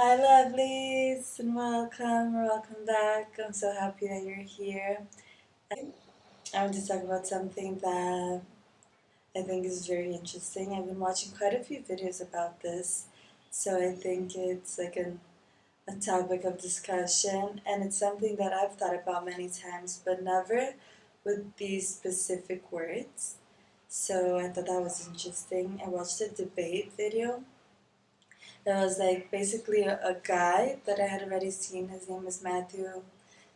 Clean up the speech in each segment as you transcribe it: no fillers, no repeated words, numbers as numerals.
Hi, lovelies, and welcome back. I'm so happy that you're here. I want to talk about something that I think is very interesting. I've been watching quite a few videos about this, so I think it's like a topic of discussion, and it's something that I've thought about many times, but never with these specific words. So I thought that was interesting. I watched a debate video. There was like basically a guy that I had already seen. His name was Matthew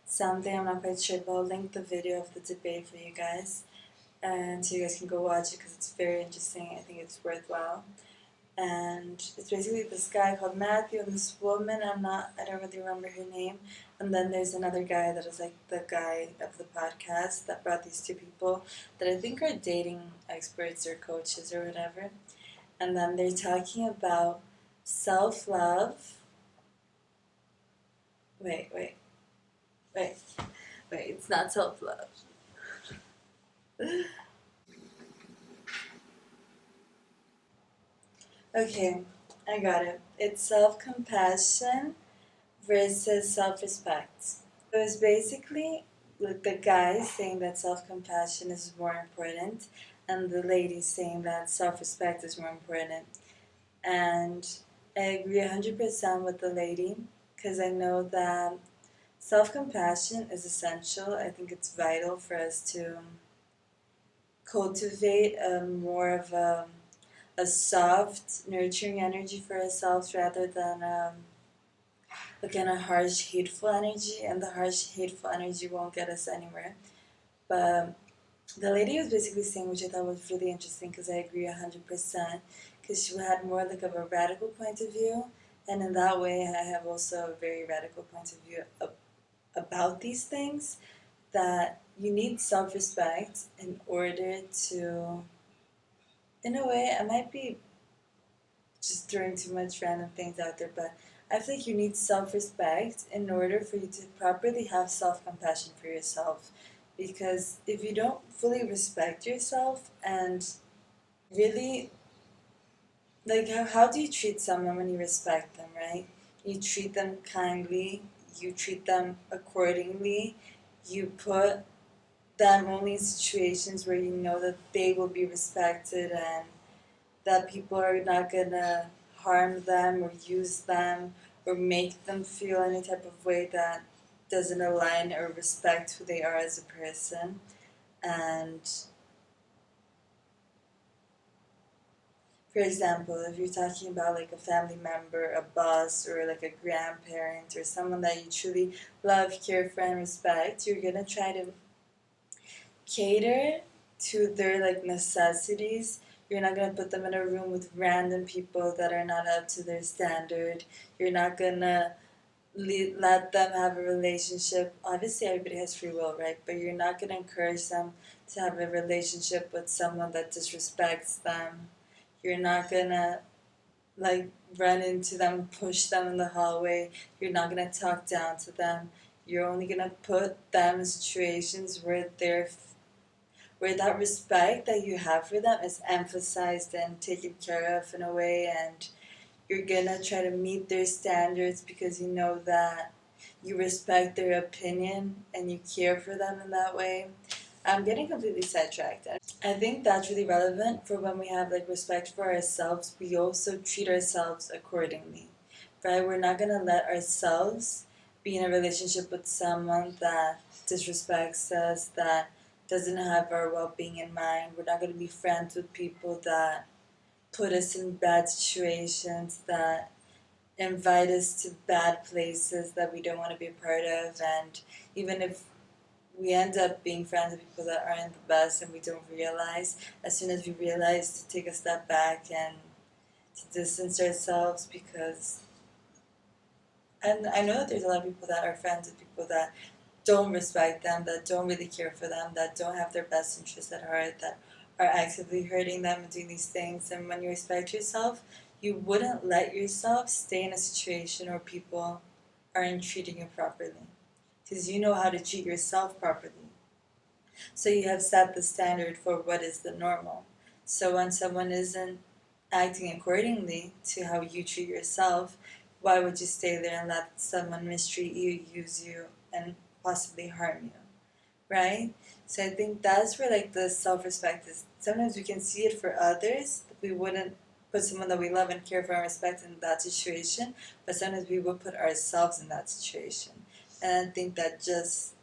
something. I'm not quite sure, but I'll link the video of the debate for you guys, and so you guys can go watch it because it's very interesting. I think it's worthwhile. And it's basically this guy called Matthew and this woman. I don't really remember her name. And then there's another guy that is like the guy of the podcast that brought these two people that I think are dating experts or coaches or whatever. And then they're talking about self love. Wait, wait, wait, wait. It's not self love. Okay, I got it. It's self compassion versus self respect. So it's basically like the guy saying that self compassion is more important, and the lady saying that self respect is more important. And I agree 100% with the lady because I know that self compassion is essential. I think it's vital for us to cultivate more of a soft, nurturing energy for ourselves rather than a kind of harsh, hateful energy. And the harsh, hateful energy won't get us anywhere. But the lady was basically saying, which I thought was really interesting because I agree 100%, because she had more like of a radical point of view. And in that way, I have also a very radical point of view about these things that you need self respect in order to, in a way, I might be just throwing too much random things out there, but I feel like you need self respect in order for you to properly have self compassion for yourself. Because if you don't fully respect yourself and really, like, how do you treat someone when you respect them, right? You treat them kindly, you treat them accordingly, you put them only in situations where you know that they will be respected and that people are not gonna harm them or use them or make them feel any type of way that doesn't align or respect who they are as a person. And for example, if you're talking about like a family member, a boss, or like a grandparent, or someone that you truly love, care for, and respect, you're gonna try to cater to their like necessities. You're not gonna put them in a room with random people that are not up to their standard. You're not gonna let them have a relationship. Obviously, everybody has free will, right? But you're not gonna encourage them to have a relationship with someone that disrespects them. You're not gonna like run into them, push them in the hallway. You're not gonna talk down to them. You're only gonna put them in situations where that respect that you have for them is emphasized and taken care of in a way, and you're gonna try to meet their standards because you know that you respect their opinion and you care for them in that way. I'm getting completely sidetracked. I think that's really relevant for when we have like respect for ourselves. We also treat ourselves accordingly, right? We're not gonna let ourselves be in a relationship with someone that disrespects us, that doesn't have our well-being in mind. We're not gonna be friends with people that put us in bad situations, that invite us to bad places that we don't want to be a part of. And even if we end up being friends with people that aren't the best and we don't realize, as soon as we realize, to take a step back and to distance ourselves, because and I know that there's a lot of people that are friends with people that don't respect them, that don't really care for them, that don't have their best interests at heart, that are actively hurting them and doing these things. And when you respect yourself, you wouldn't let yourself stay in a situation where people aren't treating you properly, because you know how to treat yourself properly. So you have set the standard for what is the normal. So when someone isn't acting accordingly to how you treat yourself, why would you stay there and let someone mistreat you, use you, and possibly harm you, right? So I think that's where like the self-respect is. Sometimes we can see it for others. We wouldn't put someone that we love and care for and respect in that situation, but sometimes we would put ourselves in that situation. And I think that just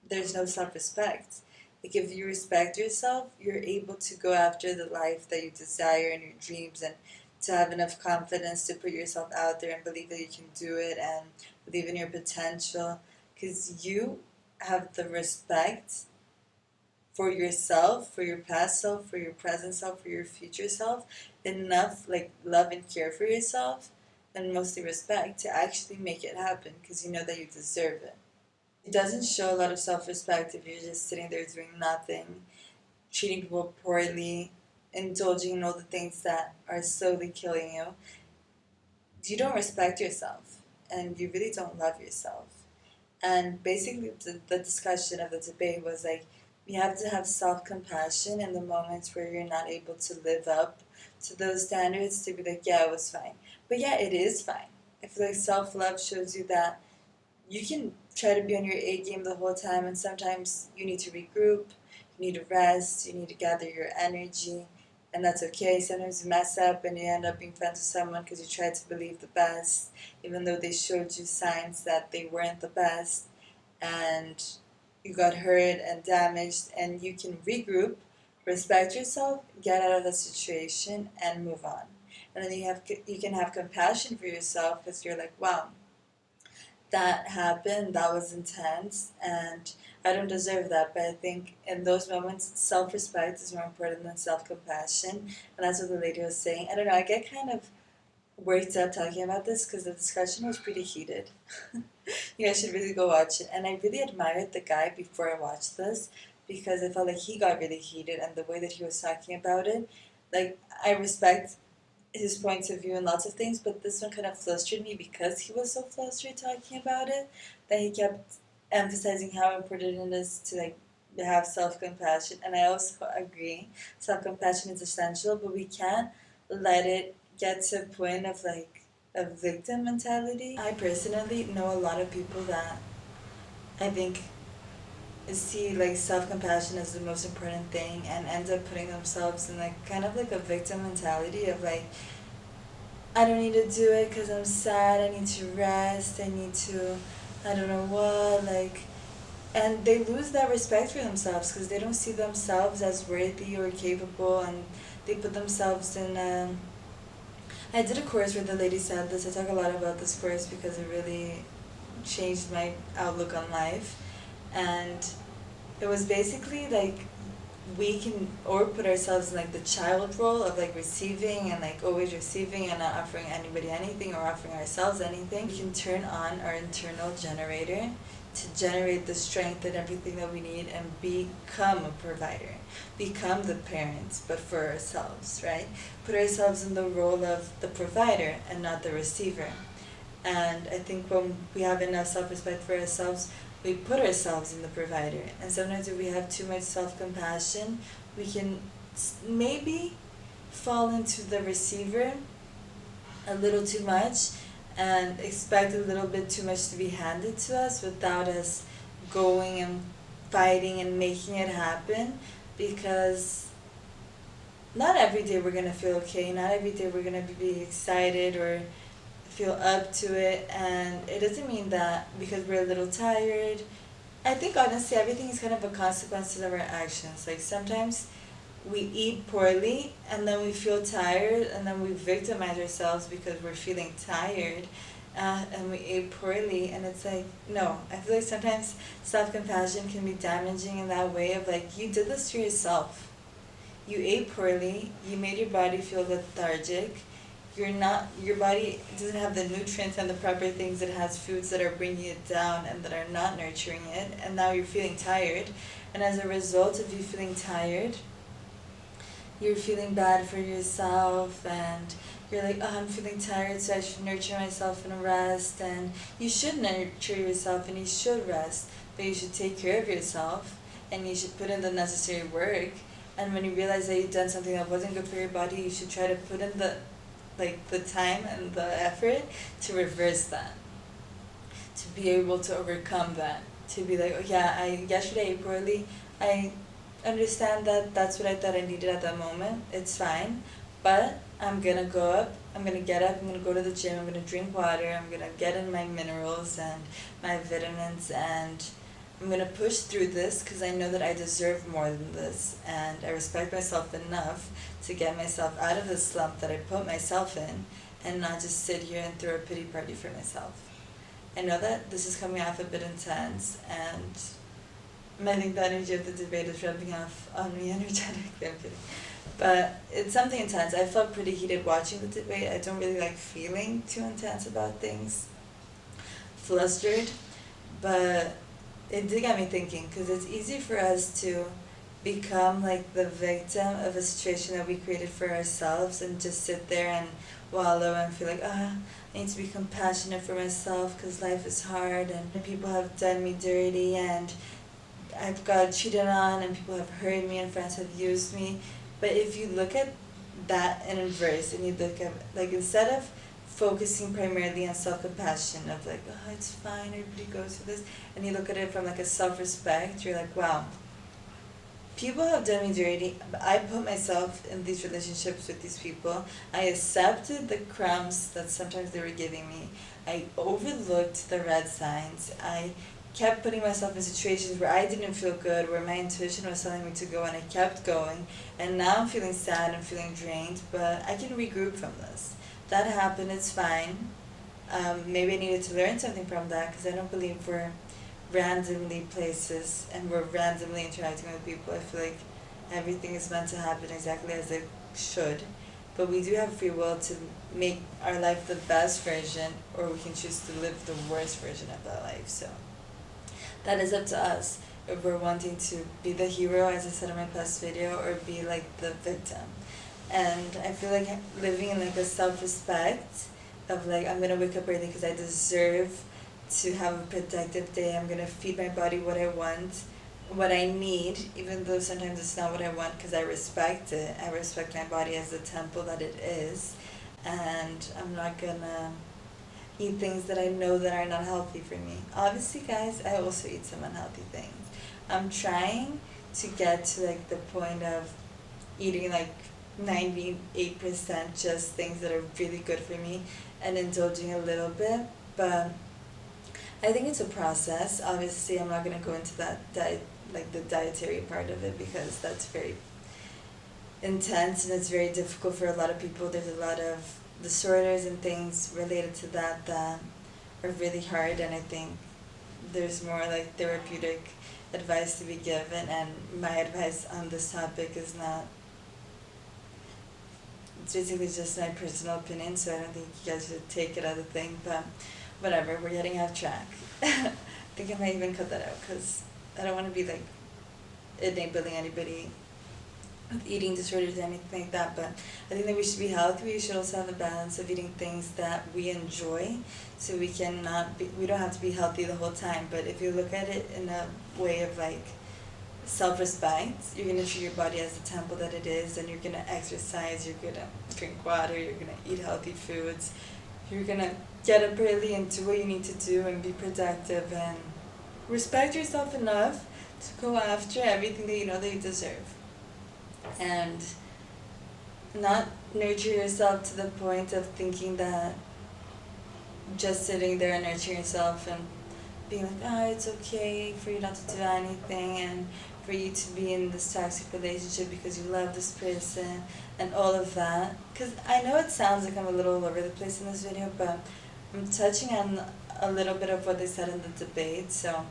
there's no self-respect. Like if you respect yourself, you're able to go after the life that you desire and your dreams, and to have enough confidence to put yourself out there and believe that you can do it and believe in your potential, because you have the respect for yourself, for your past self, for your present self, for your future self, enough like love and care for yourself, and mostly respect to actually make it happen because you know that you deserve it. It doesn't show a lot of self respect if you're just sitting there doing nothing, treating people poorly, indulging in all the things that are slowly killing you. You don't respect yourself and you really don't love yourself. And basically, the discussion of the debate was like, you have to have self compassion in the moments where you're not able to live up to those standards to be like, yeah, it was fine. But yeah, it is fine. I feel like self love shows you that you can try to be on your A game the whole time, and sometimes you need to regroup, you need to rest, you need to gather your energy, and that's okay. Sometimes you mess up and you end up being friends with someone because you tried to believe the best, even though they showed you signs that they weren't the best, and you got hurt and damaged, and you can regroup, respect yourself, get out of the situation, and move on. And then you can have compassion for yourself because you're like, wow, that happened, that was intense, and I don't deserve that. But I think in those moments, self respect is more important than self compassion. And that's what the lady was saying. I don't know, I get kind of worked up talking about this because the discussion was pretty heated. You guys should really go watch it. And I really admired the guy before I watched this because I felt like he got really heated, and the way that he was talking about it, like, I respect his points of view and lots of things, but this one kind of flustered me because he was so flustered talking about it that he kept emphasizing how important it is to like have self compassion. And I also agree, self compassion is essential, but we can't let it get to a point of like a victim mentality. I personally know a lot of people that I think see like self compassion as the most important thing and end up putting themselves in like kind of like a victim mentality of like, I don't need to do it because I'm sad. I need to rest. I need to, I don't know what, like, and they lose that respect for themselves because they don't see themselves as worthy or capable, and they put themselves in. I did a course where the lady said this. I talk a lot about this course because it really changed my outlook on life, and it was basically like we can or put ourselves in like the child role of like receiving and like always receiving and not offering anybody anything or offering ourselves anything. We can turn on our internal generator to generate the strength and everything that we need and become a provider, become the parents, but for ourselves, right? Put ourselves in the role of the provider and not the receiver. And I think when we have enough self respect for ourselves, we put ourselves in the provider. And sometimes if we have too much self compassion, we can maybe fall into the receiver a little too much and expect a little bit too much to be handed to us without us going and fighting and making it happen, because not every day we're going to feel okay, not every day we're going to be excited or feel up to it. And it doesn't mean that because we're a little tired. I think honestly everything is kind of a consequence of our actions. Like sometimes we eat poorly and then we feel tired and then we victimize ourselves because we're feeling tired, and we ate poorly. And it's like, no, I feel like sometimes self-compassion can be damaging in that way of like, you did this to yourself. You ate poorly, you made your body feel lethargic, your body doesn't have the nutrients and the proper things. It has foods that are bringing it down and that are not nurturing it, and now you're feeling tired. And as a result of you feeling tired, you're feeling bad for yourself, and you're like, oh, I'm feeling tired, so I should nurture myself and rest. And you should nurture yourself and you should rest, but you should take care of yourself and you should put in the necessary work. And when you realize that you've done something that wasn't good for your body, you should try to put in the like the time and the effort to reverse that, to be able to overcome that, to be like, oh yeah, I yesterday ate poorly. I understand that that's what I thought I needed at that moment. It's fine, but I'm gonna go up. I'm gonna get up. I'm gonna go to the gym. I'm gonna drink water. I'm gonna get in my minerals and my vitamins, and I'm gonna push through this because I know that I deserve more than this, and I respect myself enough to get myself out of the slump that I put myself in, and not just sit here and throw a pity party for myself. I know that this is coming off a bit intense, and I think the energy of the debate is rubbing off on me energetically. I'm kidding. But it's something intense. I felt pretty heated watching the debate. I don't really like feeling too intense about things, flustered, but it did get me thinking because it's easy for us to become like the victim of a situation that we created for ourselves and just sit there and wallow and feel like, I need to be compassionate for myself because life is hard and people have done me dirty and I've got cheated on and people have hurt me and friends have used me. But if you look at that in reverse and you look at, like, instead of focusing primarily on self-compassion of like, oh, it's fine, everybody goes through this, and you look at it from like a self-respect, you're like, wow, people have done me dirty, but I put myself in these relationships with these people. I accepted the crumbs that sometimes they were giving me. I overlooked the red signs. I kept putting myself in situations where I didn't feel good, where my intuition was telling me to go, and I kept going. And now I'm feeling sad and feeling drained, but I can regroup from this. That happened, it's fine. Maybe I needed to learn something from that because I don't believe we're randomly places and we're randomly interacting with people. I feel like everything is meant to happen exactly as it should. But we do have free will to make our life the best version, or we can choose to live the worst version of that life. So that is up to us if we're wanting to be the hero, as I said in my past video, or be like the victim. And I feel like living in like a self-respect of like, I'm gonna wake up early because I deserve to have a productive day. I'm gonna feed my body what I want, what I need, even though sometimes it's not what I want because I respect it. I respect my body as the temple that it is, and I'm not gonna eat things that I know that are not healthy for me. Obviously, guys, I also eat some unhealthy things. I'm trying to get to like the point of eating like 98% just things that are really good for me and indulging a little bit, but I think it's a process. Obviously, I'm not going to go into that diet, like the dietary part of it, because that's very intense and it's very difficult for a lot of people. There's a lot of disorders and things related to that that are really hard, and I think there's more like therapeutic advice to be given, and my advice on this topic is not, it's basically just my personal opinion, so I don't think you guys should take it as a thing, but whatever, we're getting off track. I think I might even cut that out because I don't want to be like enabling anybody with eating disorders or anything like that, but I think that we should be healthy. We should also have a balance of eating things that we enjoy, so we don't have to be healthy the whole time, but if you look at it in a way of like self-respect, you're going to treat your body as the temple that it is, and you're going to exercise, you're going to drink water, you're going to eat healthy foods, you're going to get up early and do what you need to do and be productive and respect yourself enough to go after everything that you know that you deserve. And not nurture yourself to the point of thinking that just sitting there and nurturing yourself and being like, oh, it's okay for you not to do anything and for you to be in this toxic relationship because you love this person and all of that. Because I know it sounds like I'm a little all over the place in this video, but I'm touching on a little bit of what they said in the debate, so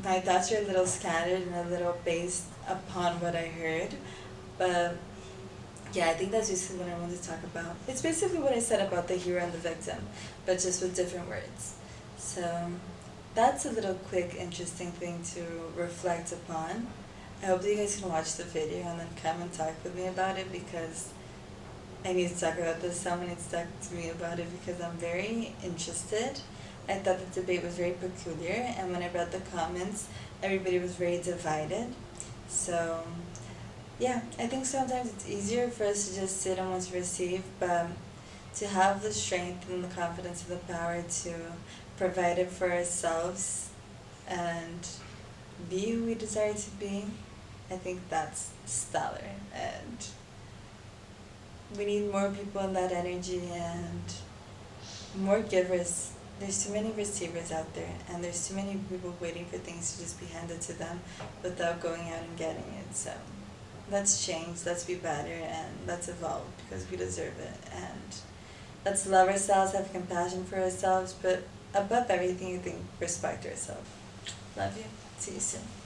my thoughts are a little scattered and a little based upon what I heard. But yeah, I think that's basically what I wanted to talk about. It's basically what I said about the hero and the victim, but just with different words. So that's a little quick, interesting thing to reflect upon. I hope that you guys can watch the video and then come and talk with me about it, because I need to talk about this. Someone needs to talk to me about it because I'm very interested. I thought the debate was very peculiar, and when I read the comments, everybody was very divided. So Yeah, I think sometimes it's easier for us to just sit and want to receive, but to have the strength and the confidence and the power to provide it for ourselves and be who we desire to be, I think that's stellar. And we need more people in that energy and more givers. There's too many receivers out there, and there's too many people waiting for things to just be handed to them without going out and getting it. So let's change, let's be better, and let's evolve because we deserve it. And let's love ourselves, have compassion for ourselves, but above everything, I think respect ourselves. Love you. See you soon.